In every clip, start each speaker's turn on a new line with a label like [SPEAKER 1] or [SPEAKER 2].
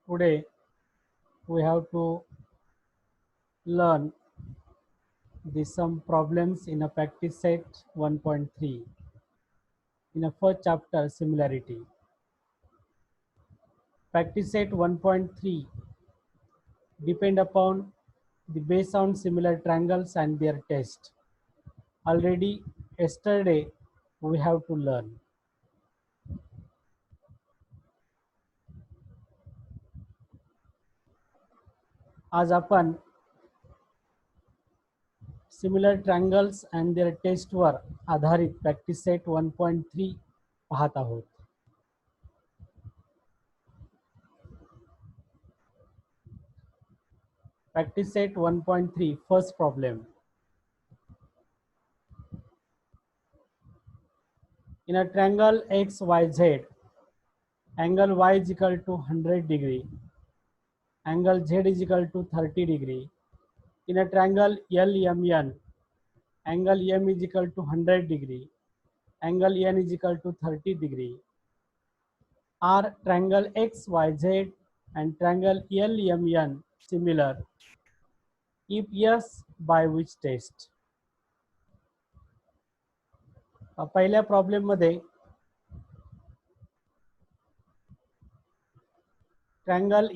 [SPEAKER 1] Today we have to learn some problems in a practice set 1.3 in a first chapter similarity. Practice set 1.3 depend upon the based on similar triangles and their test. Already yesterday we have to learn. आज आपण similar triangles and there टेस्टवर आधारित practice set 1.3 पाहत आहोत. Practice set 1.3 first problem. In a triangle XYZ, angle Y is equal to 100 degree, angle Z is equal to 30 degree. In a triangle LMN, angle M is equal to 100 degree, angle N is equal to 30 degree. Are triangle XYZ and triangle LMN similar? If yes, by which test? पहिल्या problem मध्ये triangle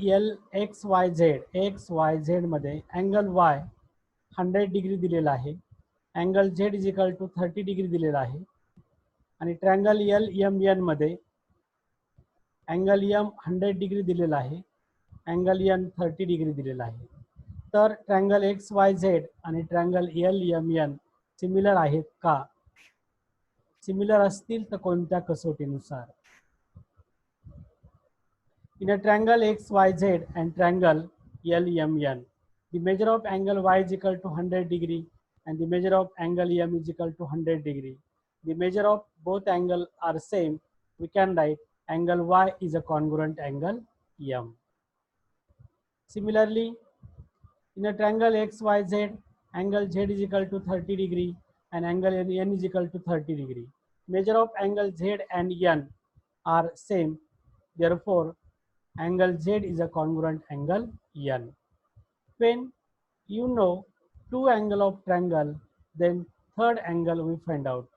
[SPEAKER 1] XYZ मध्ये angle Y 100 degree दिलेला आहे, angle Z is equal to 30 degree दिलेला आहे आणि triangle LMN मध्ये angle M 100 degree दिलेला आहे, अँगल N 30 डिग्री दिलेला आहे. तर ट्रायंगल XYZ आणि ट्रायंगल LMN सिमिलर आहेत का? सिमिलर असतील तर कोणत्या कसोटीनुसार? In a triangle XYZ and triangle LMN, the measure of angle Y is equal to 100 degree and the measure of angle M is equal to 100 degree. The measure of both angle are same. We can write angle Y is a congruent angle M. Similarly, in a triangle XYZ, angle Z is equal to 30 degree and angle N is equal to 30 degree. Measure of angle Z and N are same. Therefore, angle Z is a congruent angle N. When you know two angle of triangle, then third angle we find out.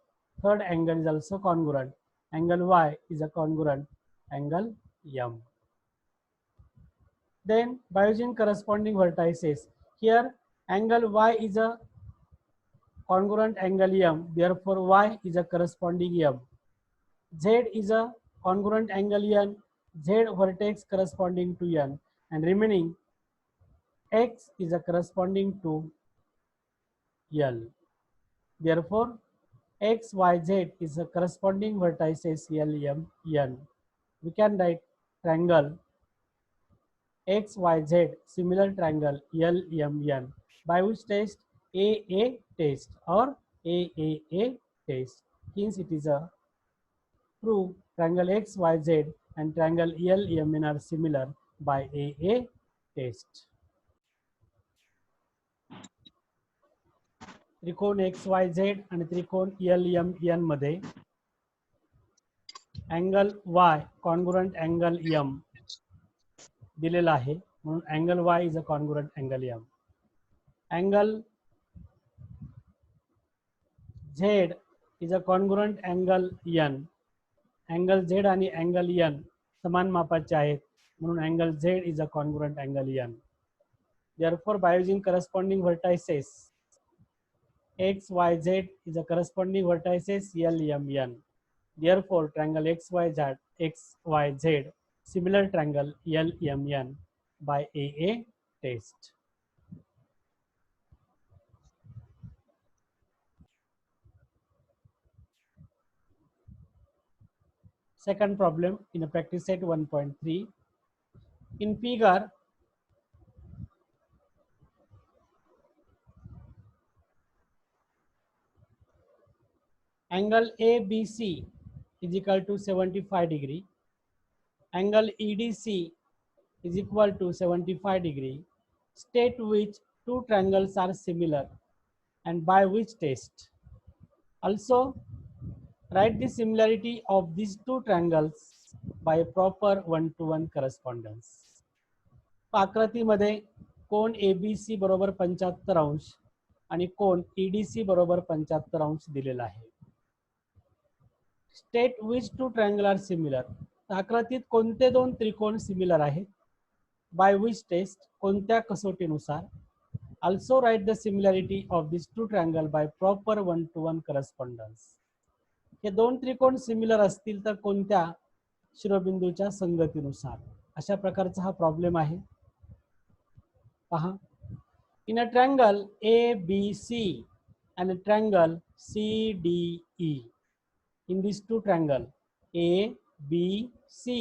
[SPEAKER 1] Third angle is also congruent. Angle Y is a congruent angle M. Then by using corresponding vertices, here angle Y is a congruent angle M, therefore Y is a corresponding M. Z is a congruent angle N, Z vertex corresponding to N, and remaining X is a corresponding to L. Therefore, X, Y, Z is a corresponding vertices L, M, N. We can write triangle X, Y, Z, similar triangle L, M, N. By which test? AA test or AAA test. Hence, it is a prove triangle XYZ and triangle LMN are similar by AA test. त्रिकोण XYZ आणि त्रिकोण LMN मध्ये angle Y congruent angle M दिलेला आहे, म्हणून angle Y is a congruent angle M. Angle Z is a congruent angle N. Angle Z आणि angle N समान मापाचे आहेत, म्हणून angle Z is a congruent angle N. Therefore, by using corresponding vertices, X, Y, Z is a corresponding vertices L, M, N. Therefore, triangle XYZ, similar triangle L, M, N by AA test. Second problem in a practice set 1.3. In figure, angle ABC is equal to 75 degree. Angle EDC is equal to 75 degree. State which two triangles are similar and by which test. Also, write the similarity of these two triangles by a proper one-to-one correspondence. आकृतीमध्ये कोण ABC बरोबर 75 अंश आणि कोण EDC बरोबर 75 अंश दिलेला आहे. State which two triangle are similar. आकृतीत कोणते दोन त्रिकोण सिमिलर आहेत. बाय विच टेस्ट, कोणत्या कसोटीनुसार. Also write the similarity of these two triangle by proper one-to-one correspondence. हे दोन त्रिकोण सिमिलर असतील तर कोणत्या शिरोबिंदूच्या संगतीनुसार. अशा प्रकारचा हा प्रॉब्लेम आहे. पहा, in a triangle ABC and a triangle CDE, in these two triangle ABC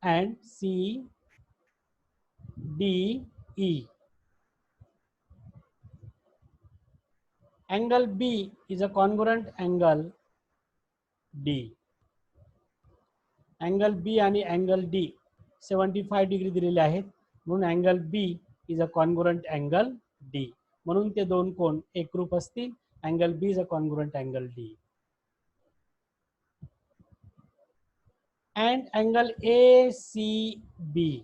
[SPEAKER 1] and CDE, angle B is a congruent angle D. Angle B आणि angle D 75 डिग्री दिलेले आहेत, म्हणून angle B is a congruent angle D. म्हणून ते दोन कोण एकरूप असतील. Angle B is a congruent angle D. And angle ACB.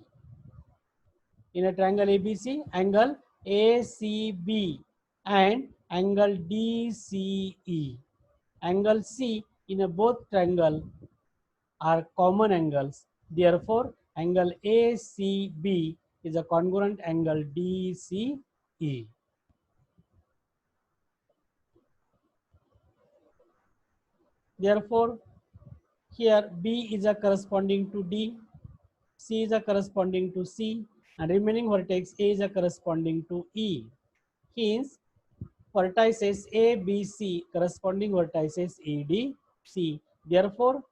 [SPEAKER 1] In a triangle ABC, angle ACB and angle DCE. Angle C in a both triangle are common angles. Therefore, angle ACB is a congruent angle DCE. Therefore, here B is a corresponding to D, C is a corresponding to C, and remaining vertex A is a corresponding to E. Hence, vertices ABC corresponding vertices EDC. Therefore,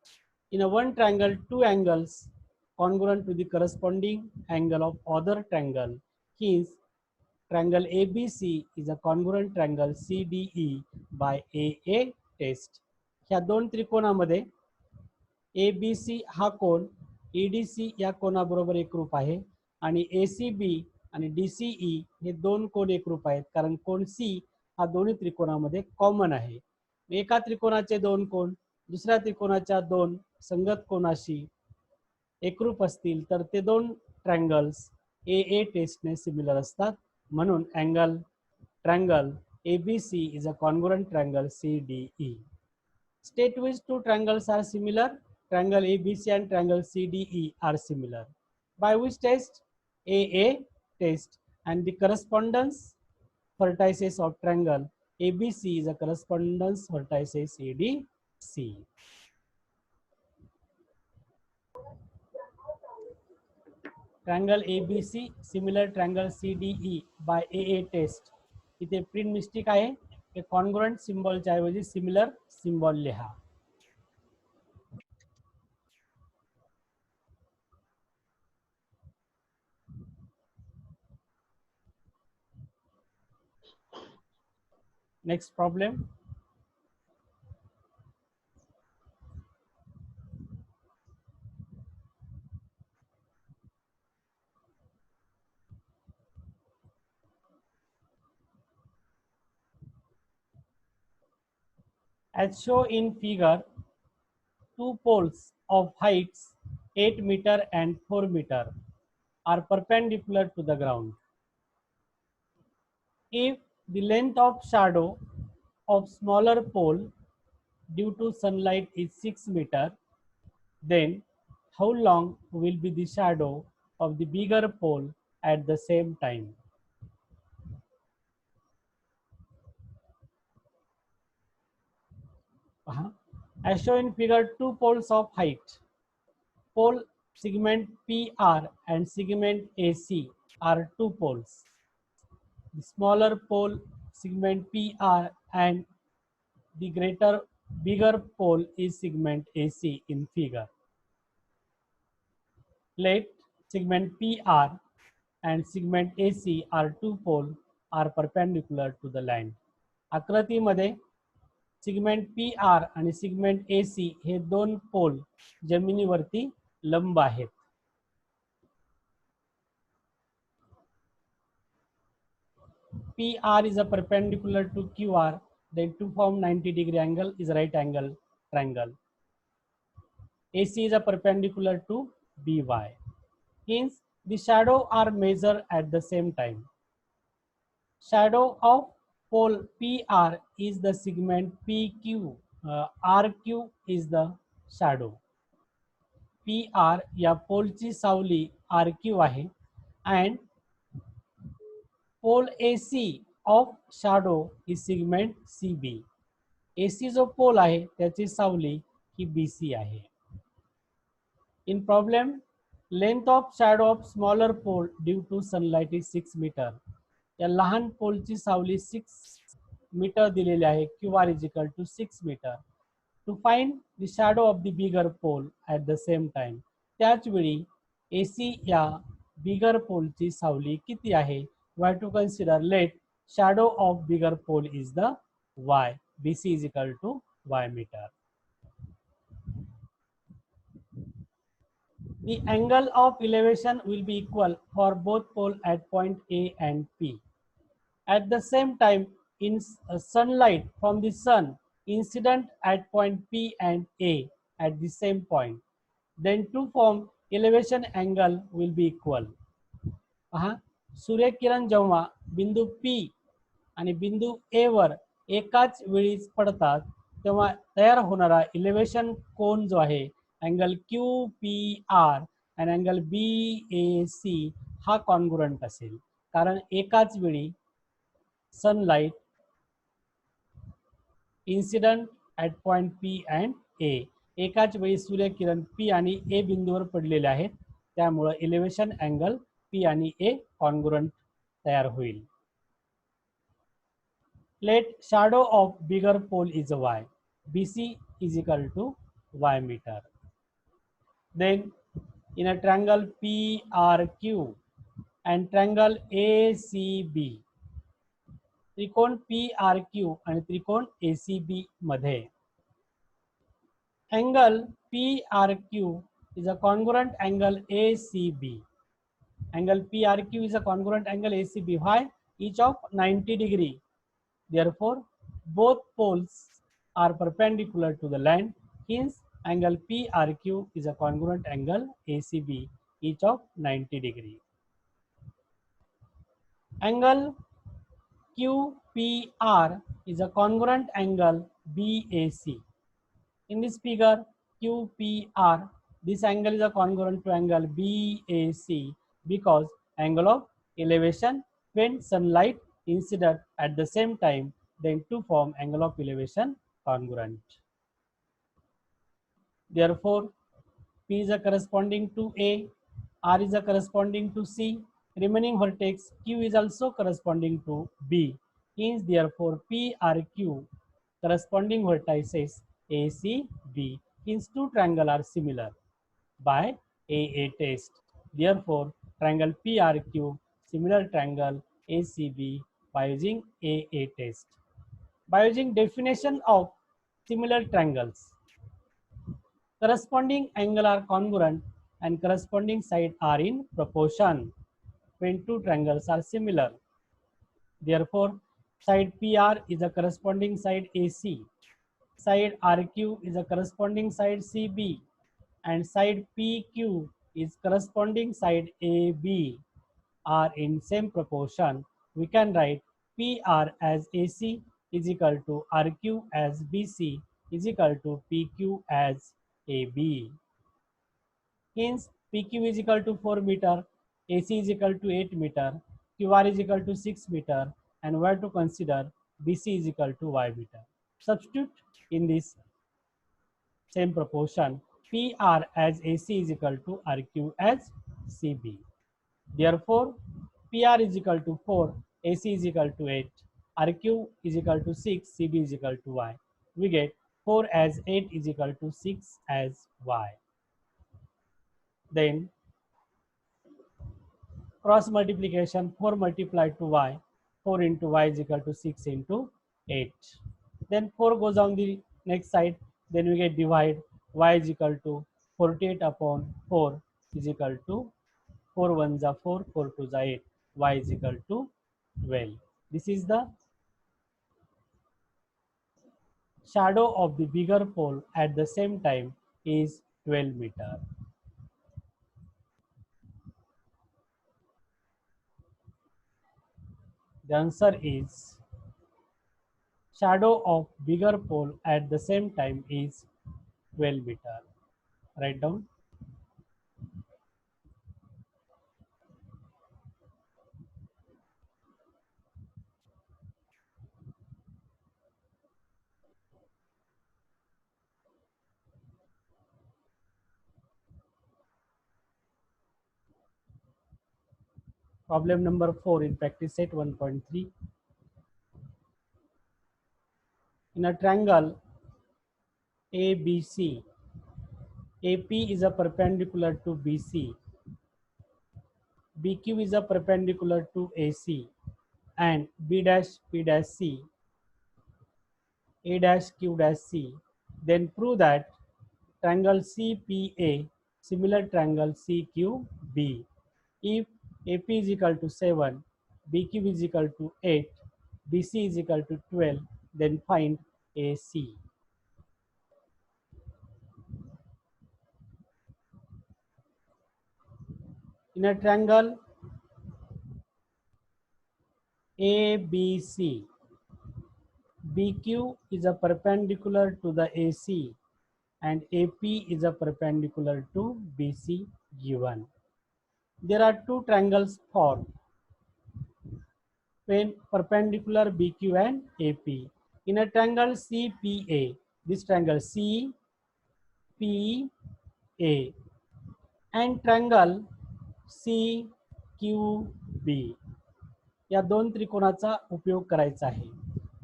[SPEAKER 1] in a one triangle, two angles congruent to the corresponding angle of other triangle. Hence, triangle ABC is a congruent triangle CDE by AA test. ह्या दोन त्रिकोणामध्ये ABC हा कोण EDC या कोणाबरोबर एकरूप आहे आणि ACB आणि DCE हे दोन कोण एकरूप आहेत, कारण कोण C हा दोन्ही त्रिकोणामध्ये कॉमन आहे. एका त्रिकोणाचे दोन कोण दुसऱ्या त्रिकोणाच्या दोन संगत कोणाशी एकरूप असतील तर ते दोन ट्रायंगल्स AA टेस्टने सिमिलर असतात. म्हणून triangle ABC is a congruent triangle CDE. State which two triangles are similar. Triangle ABC and triangle CDE are similar. By which test? AA test. And the correspondence vertices of triangle ABC is a correspondence vertices ADC. Triangle ABC similar triangle CDE by AA test. इथे print mistake आहे. हे congruent सिम्बॉलच्या ऐवजी similar symbol लिहा. Next problem. As shown in figure, two poles of heights 8 meter and 4 meter are perpendicular to the ground. If the length of shadow of smaller pole due to sunlight is 6 meter, then how long will be the shadow of the bigger pole at the same time? As shown in figure, two poles of height, pole segment PR and segment AC are two poles. The smaller pole segment PR and the bigger pole is segment AC in figure. Let segment PR and segment AC are two pole are perpendicular to the line. आकृतीमध्ये segment PR आणि segment AC हे दोन पोल जमिनीवरती लंब आहेत. PR is a perpendicular to QR, then to form 90-degree angle is right angle triangle. AC is a perpendicular to BY. Hence, The shadow are measured at the same time. Shadow of pole PR is the segment PQ. RQ is the shadow. PR या पोलची सावली RQ आहे and pole AC of shadow is segment CB. AC जो पोल आहे त्याची सावली ही BC आहे. In problem, length of shadow of smaller pole due to sunlight is 6 meter. या लहान पोलची सावली 6 metre दिलेली आहे. QR is equal to 6 meter. To find the shadow of the bigger pole at the same time. त्याच वेळी AC या bigger pole ची सावली किती आहे? We have to consider let shadow of bigger pole is the Y. BC is equal to Y meter. The angle of elevation will be equal for both pole at point A and P. At the same time, in sunlight from the sun incident at point P and A at the same point, then to form elevation angle will be equal. पहा, सूर्यकिरण जेव्हा बिंदू P आणि बिंदू A वर एकाच वेळी पडतात तेव्हा तयार होणारा इलेव्हेशन कोन जो आहे अँगल QPR आणि अँगल BAC हा कॉन्ग्रुएंट असेल, कारण एकाच वेळी sunlight incident at point P and A, एकाच वेळी सूर्यकिरण P आणि A बिंदूवर पडलेले आहेत, त्यामुळे इलेव्हेशन अँगल P आणि A कॉन्ग्रुएंट तयार होईल. Let shadow of bigger pole is Y. BC is equal to Y meter. Then in a triangle PRQ and triangle ACB, त्रिकोण PRQ आणि त्रिकोण ACB मध्ये angle PRQ is a congruent angle ACB. Angle PRQ is a congruent angle ACB. Why? Each of 90 degree. Therefore, both poles are perpendicular to the line. Hence, angle PRQ is a congruent angle ACB, each of 90 degree. Angle QPR is a congruent angle BAC. In this figure, QPR, this angle is a congruent to angle BAC because angle of elevation when sunlight incident at the same time, then to form angle of elevation congruent. Therefore, P is a corresponding to A, R is a corresponding to C, remaining vertex Q is also corresponding to B. Hence, therefore, PRQ corresponding vertices ACB. Hence, two triangles are similar by AA test. Therefore, triangle PRQ similar triangle ACB by using AA test. By using definition of similar triangles, corresponding angle are congruent and corresponding side are in proportion when two triangles are similar. Therefore, side PR is a corresponding side AC, side RQ is a corresponding side CB, and side PQ is corresponding side AB are in same proportion. We can write PR as AC is equal to RQ as BC is equal to PQ as AB. Hence, PQ is equal to 4 meter, AC is equal to 8 meter, QR is equal to 6 meter, and we have to consider BC is equal to Y meter. Substitute in this same proportion, PR as AC is equal to RQ as CB. Therefore, PR is equal to 4, AC is equal to 8, RQ is equal to 6, CB is equal to Y. We get 4 as 8 is equal to 6 as Y. Then cross multiplication, 4 multiplied to Y, 4 into Y is equal to 6 into 8. Then 4 goes on the next side, then we get divide, Y is equal to 48 upon 4 is equal to 4 1s are 4, 4 2s are 8, Y is equal to 12. This is the shadow of the bigger pole at the same time is 12 meter. The answer is shadow of bigger pole at the same time is 12 meter. Write down. Problem number 4 in practice set 1.3. In a triangle ABC, AP is a perpendicular to BC, BQ is a perpendicular to AC, and B dash P dash C, A dash Q dash C. Then prove that triangle CPA similar triangle CQB. If AP is equal to 7, BQ is equal to 8, BC is equal to 12, then find AC. In a triangle ABC, BQ is a perpendicular to the AC and AP is a perpendicular to BC given. There are two triangles formed when perpendicular BQ and AP. In a triangle CPA, this triangle CPA and triangle CQB, या दोन त्रिकोणाचा उपयोग करायचा आहे.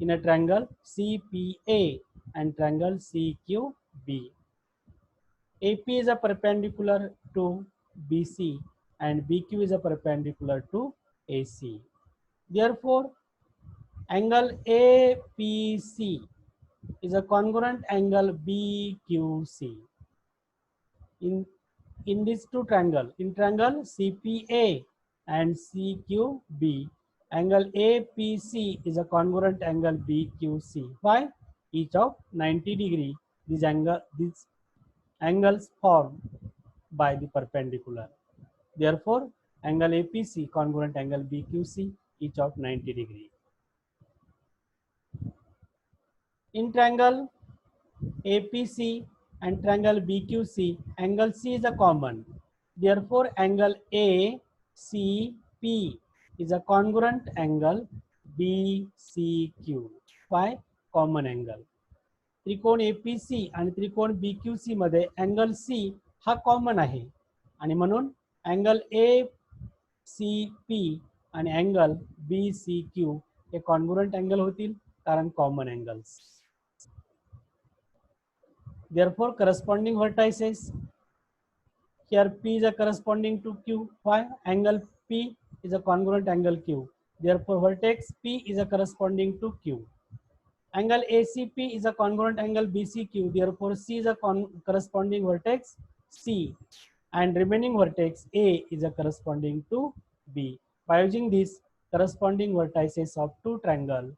[SPEAKER 1] In a triangle CPA and triangle CQB, AP is a perpendicular to BC and BQ is a perpendicular to AC. Therefore, angle APC is a congruent angle BQC. In these two triangle, in triangle CPA and CQB, angle APC is a congruent angle BQC. Why? Each of 90 degree. These angles formed by the perpendicular. Therefore, angle APC congruent angle BQC, each of 90 degree. In triangle APC and triangle BQC, angle C is a common. Therefore, angle ACP is a congruent angle BCQ. Why? Common angle. त्रिकोण APC आणि त्रिकोण BQC मध्ये angle C हा common आहे आणि म्हणून angle ACP आणि angle BCQ हे congruent angle होतील कारण common angles. Therefore, corresponding vertices, here P is a corresponding to Q. Why? Angle P is a congruent angle Q. Therefore, vertex P is a corresponding to Q. Angle ACP is a congruent angle BCQ. Therefore, C is a corresponding vertex C, and remaining vertex A is a corresponding to B. By using these corresponding vertices of two triangle,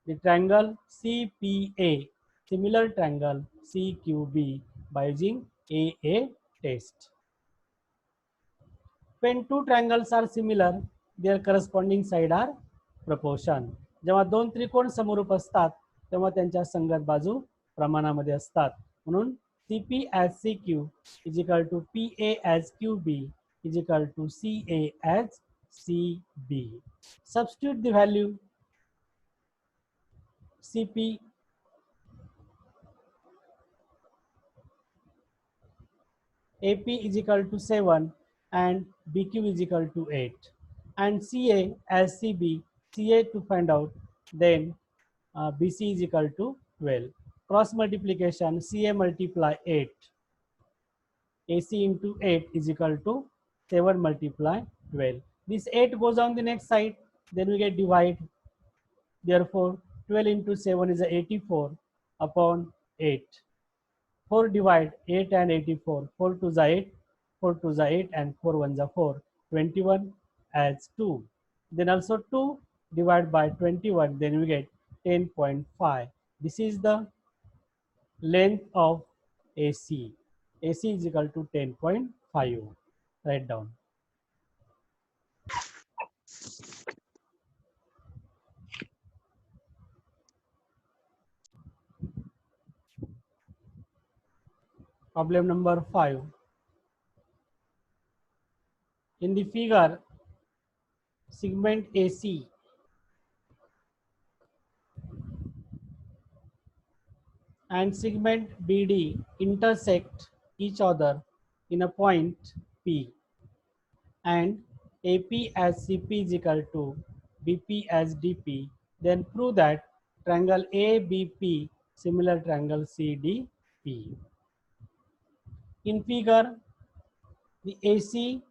[SPEAKER 1] the triangle CPA similar triangle CQB by using AA test. When two triangles are similar, their corresponding side are proportion. जेव्हा दोन त्रिकोण समरूप असतात तेव्हा त्यांच्या संगत बाजू प्रमाणामध्ये असतात. म्हणून CP as CQ is equal to PA as QB is equal to CA as CB. Substitute the value CP AP is equal to 7 and BQ is equal to 8, and CA as CB, CA to find out, then BC is equal to 12. Cross multiplication, CA multiply 8, AC into 8 is equal to 7 multiply 12. This 8 goes on the next side, then we get divide. Therefore, 12 into 7 is 84 upon 8. 4 divide 8 and 84. 4 to the 8, 4 to the 8 and 4 1 the 4. 21 as 2. Then also 2 divided by 21, then we get 10.5. This is the length of AC. AC is equal to 10.5. Write down. Problem number 5. In the figure, segment AC and segment BD intersect each other in a point P, and AP as CP is equal to BP as DP, then prove that triangle ABP similar triangle CDP. In figure, the AC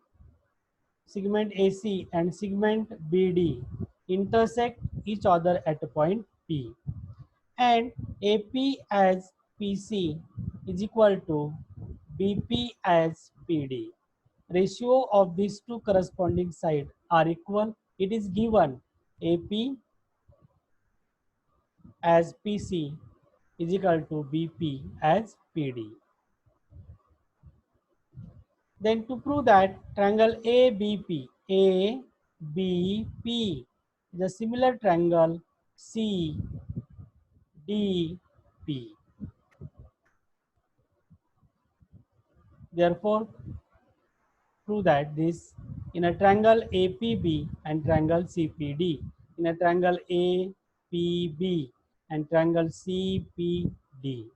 [SPEAKER 1] segment AC and segment BD intersect each other at a point P, and AP as PC is equal to BP as PD. Ratio of these two corresponding sides are equal. It is given AP as PC is equal to BP as PD. Then to prove that triangle ABP is a similar triangle CDP. Therefore, prove that this in a triangle APB and triangle CPD, in a triangle APB and triangle CPD,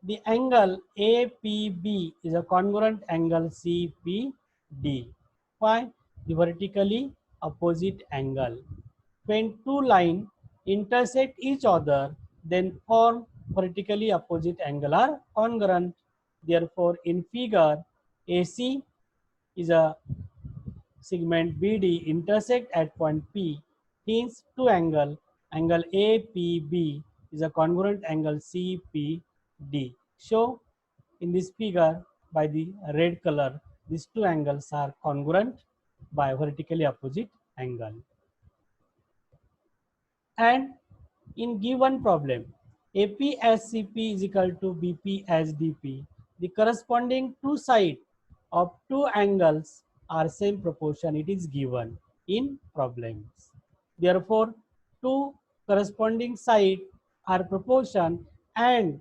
[SPEAKER 1] the angle APB is a congruent angle CPD. Why? The vertically opposite angle. When two lines intersect each other, then form vertically opposite angle are congruent. Therefore, in figure, AC is a segment BD intersect at point P. Hence, two angle APB is a congruent angle CPD. So, in this figure, by the red color, these two angles are congruent by vertically opposite angle. And in given problem, AP as CP is equal to BP as DP. The corresponding two sides of two angles are same proportion. It is given in problems. Therefore, two corresponding sides are proportion, and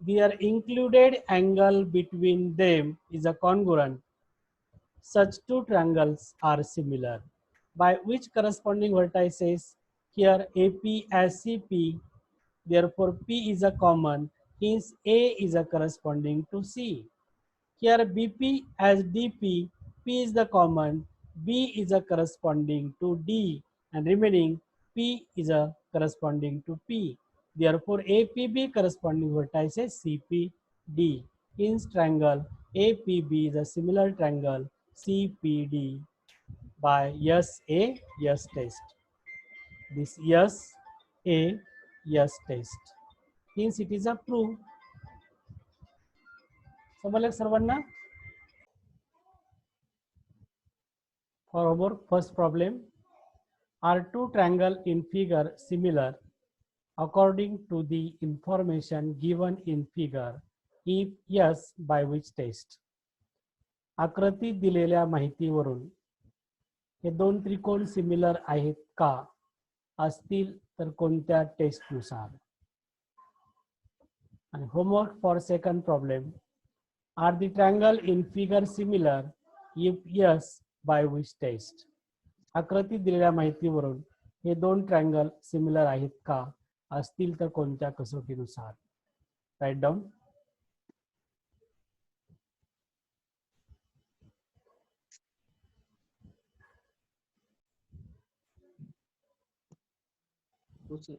[SPEAKER 1] their included angle between them is a congruent. Such two triangles are similar, by which corresponding vertices here AP as CP, therefore P is a common, hence A is a corresponding to C. Here BP as DP, P is the common, B is a corresponding to D, and remaining P is a corresponding to P. Therefore, APB corresponding vertices CPD. Hence, triangle APB is a similar triangle CPD by SAS test. This SAS test. Hence, it is a proof. समजलं सर्वांना? For our first problem, are two triangles in figure similar according to the information given in figure? If yes, by which test? आकृतीत दिलेल्या माहितीवरून हे दोन त्रिकोण similar आहेत का? असतील तर कोणत्या टेस्टनुसार? आणि homework for second problem, are the triangle in figure similar? If yes, by which test? आकृतीत दिलेल्या माहितीवरून हे दोन ट्रायंगल सिमिलर आहेत का? असतील तर कोणत्या कसोटीनुसार? Write down.
[SPEAKER 2] हो सर.